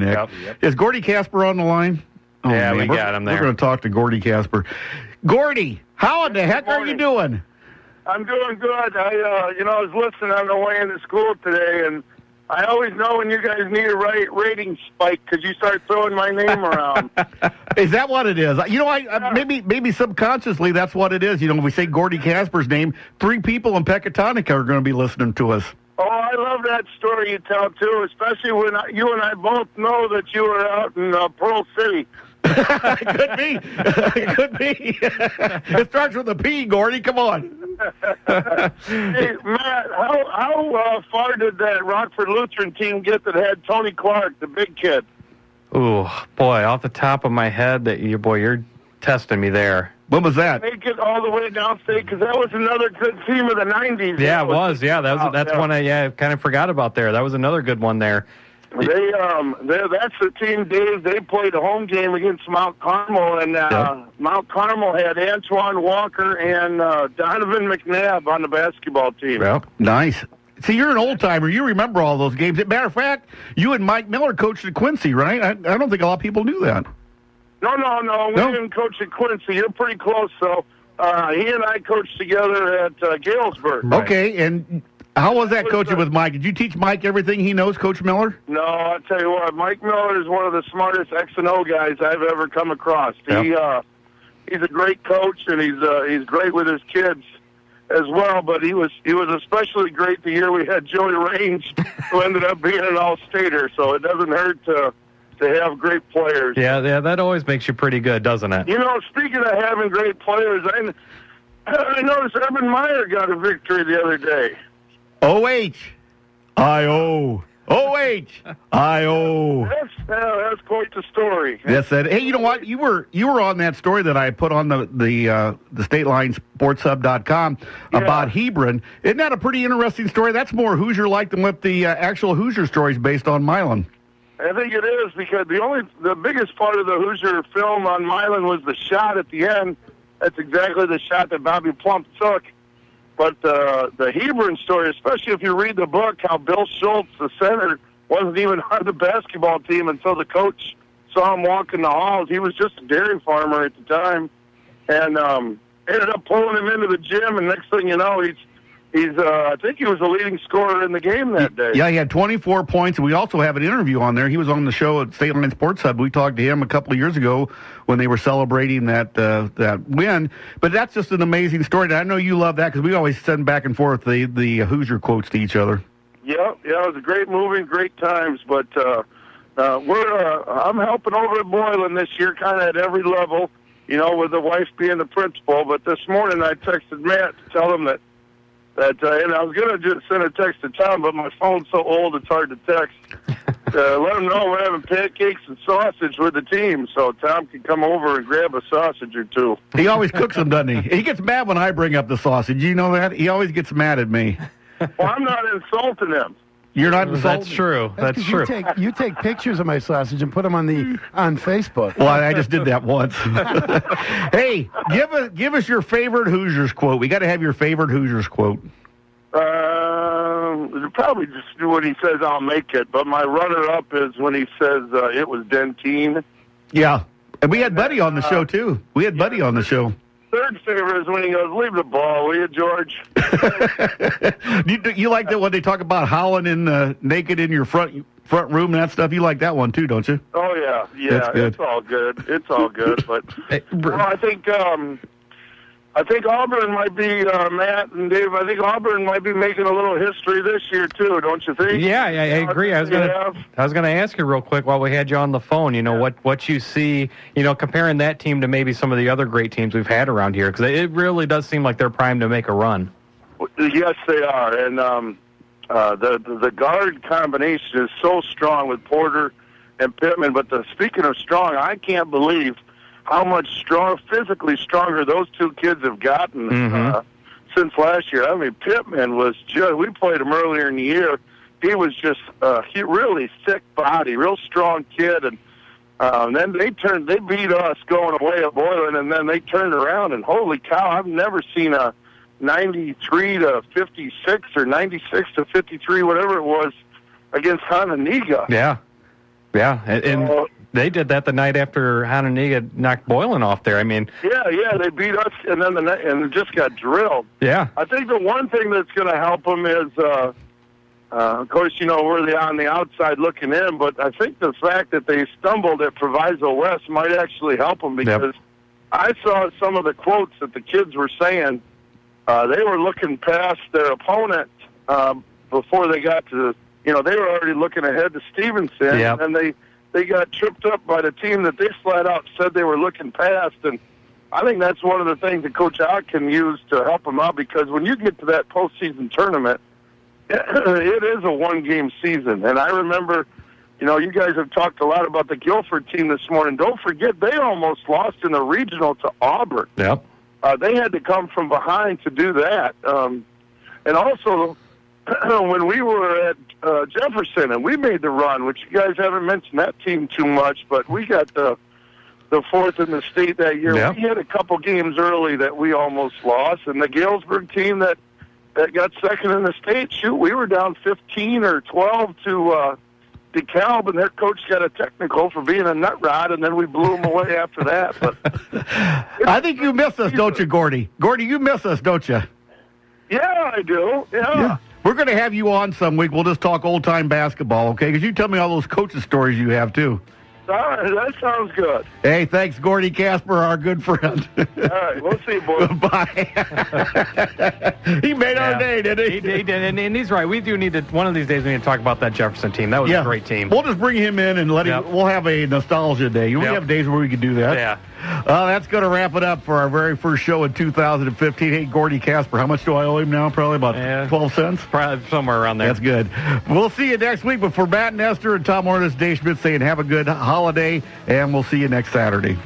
Nick. Yep. Is Gordy Kasper on the line? Oh, yeah, man, we got him there. We're going to talk to Gordy Kasper. Gordy, how in the heck are you doing? I'm doing good. I was listening on the way into school today, and I always know when you guys need a rating spike because you start throwing my name around. Is that what it is? Maybe subconsciously that's what it is. If we say Gordy Kasper's name, 3 people in Pecatonica are going to be listening to us. Oh, I love that story you tell, too, especially when you and I both know that you were out in Pearl City. Could be. Could be. It starts with a P, Gordy. Come on. Hey, Matt, how far did that Rockford Lutheran team get that had Tony Clark, the big kid? Ooh, boy, off the top of my head, you're testing me there. What was that? Make it all the way downstate because that was another good team of the 90s. Yeah, it was. Yeah, that's one I kind of forgot about there. That was another good one there. That's the team, Dave. They played a home game against Mount Carmel, and Mount Carmel had Antoine Walker and Donovan McNabb on the basketball team. Well, nice. See, you're an old-timer. You remember all those games. As a matter of fact, you and Mike Miller coached at Quincy, right? I don't think a lot of people knew that. No. We didn't coach at Quincy. You're pretty close, so he and I coached together at Galesburg. Right. Okay, and how was that coaching with Mike? Did you teach Mike everything he knows, Coach Miller? No, I'll tell you what, Mike Miller is one of the smartest X and O guys I've ever come across. Yep. He's a great coach, and he's great with his kids as well, but he was especially great the year we had Joey Range, who ended up being an all-stater, so it doesn't hurt to have great players. Yeah, that always makes you pretty good, doesn't it? Speaking of having great players, I noticed Urban Meyer got a victory the other day. O-H-I-O. O-H-I-O. That's quite the story. Yes, that. Hey, you know what? You were on that story that I put on the Stateline SportsHub.com about Hebron. Isn't that a pretty interesting story? That's more Hoosier-like than what the actual Hoosier story is based on Milan. I think it is because the biggest part of the Hoosier film on Milan was the shot at the end. That's exactly the shot that Bobby Plump took. But the Hebron story, especially if you read the book, how Bill Schultz, the center, wasn't even on the basketball team until the coach saw him walk in the halls. He was just a dairy farmer at the time, and ended up pulling him into the gym. And next thing you know, he's I think he was the leading scorer in the game that day. Yeah, he had 24 points, and we also have an interview on there. He was on the show at Stateline Sports Hub. We talked to him a couple of years ago when they were celebrating that win. But that's just an amazing story. And I know you love that because we always send back and forth the Hoosier quotes to each other. Yeah, it was a great movie, great times. But I'm helping over at Boylan this year, kind of at every level. With the wife being the principal. But this morning I texted Matt to tell him that and I was going to just send a text to Tom, but my phone's so old it's hard to text. Let him know we're having pancakes and sausage with the team, so Tom can come over and grab a sausage or two. He always cooks them, doesn't he? He gets mad when I bring up the sausage. You know that? He always gets mad at me. Well, I'm not insulting him. You're not insulted? That's true. That's true. You take pictures of my sausage and put them on Facebook. Well, I just did that once. Hey, give us your favorite Hoosiers quote. We got to have your favorite Hoosiers quote. Probably just when he says, "I'll make it." But my runner-up is when he says, "It was Dentine." Yeah, and we had Buddy on the show too. Buddy on the show. Third favorite is when he goes, "Leave the ball, will you, George?" You like that when they talk about howling in naked in your front room and that stuff? You like that one too, don't you? Oh yeah, it's all good. It's all good, but I think Auburn might be Matt and Dave. I think Auburn might be making a little history this year too, don't you think? Yeah, I agree. I was gonna ask you real quick while we had you on the phone. What you see. Comparing that team to maybe some of the other great teams we've had around here, because it really does seem like they're primed to make a run. Yes, they are, and the guard combination is so strong with Porter and Pittman. But speaking of strong, I can't believe how much physically stronger those two kids have gotten since last year. I mean, Pittman was we played him earlier in the year. He was just really thick body, real strong kid. And then they beat us going away at Boylan, and then they turned around, and holy cow, I've never seen a 93-56 or 96-53, whatever it was, against Hononegah. Yeah. Yeah, and they did that the night after Hononegah knocked Boylan off there. I mean, yeah, they beat us, and then and just got drilled. Yeah, I think the one thing that's going to help them is, of course, we're on the outside looking in, but I think the fact that they stumbled at Proviso West might actually help them because I saw some of the quotes that the kids were saying. They were looking past their opponent before they got to, they were already looking ahead to Stevenson, and they got tripped up by the team that they flat out said they were looking past. And I think that's one of the things that Coach Ott can use to help them out, because when you get to that postseason tournament, it is a one-game season. And I remember, you guys have talked a lot about the Guilford team this morning. Don't forget, they almost lost in the regional to Auburn. Yep. They had to come from behind to do that. And also, when we were at Jefferson and we made the run, which you guys haven't mentioned that team too much, but we got the fourth in the state that year. Yep. We had a couple games early that we almost lost, and the Galesburg team that got second in the state, we were down 15 or 12 to DeKalb, and their coach got a technical for being a nut rod, and then we blew them away after that. But I think you miss us, don't you, Gordy? Gordy, you miss us, don't you? Yeah, I do. Yeah. We're going to have you on some week. We'll just talk old-time basketball, okay? Because you tell me all those coaches' stories you have, too. All right, that sounds good. Hey, thanks, Gordy Kasper, our good friend. All right, we'll see you, boys. Bye. He made our day, didn't he? He did, and he's right. We do need to, one of these days, we need to talk about that Jefferson team. That was a great team. We'll just bring him in and let him, we'll have a nostalgia day. We have days where we can do that. Yeah. That's going to wrap it up for our very first show in 2015. Hey, Gordy Kasper, how much do I owe him now? Probably about 12 cents? Probably somewhere around there. That's good. We'll see you next week. But for Matt Nestor and Tom Hornis, Dave Schmidt saying have a good holiday, and we'll see you next Saturday.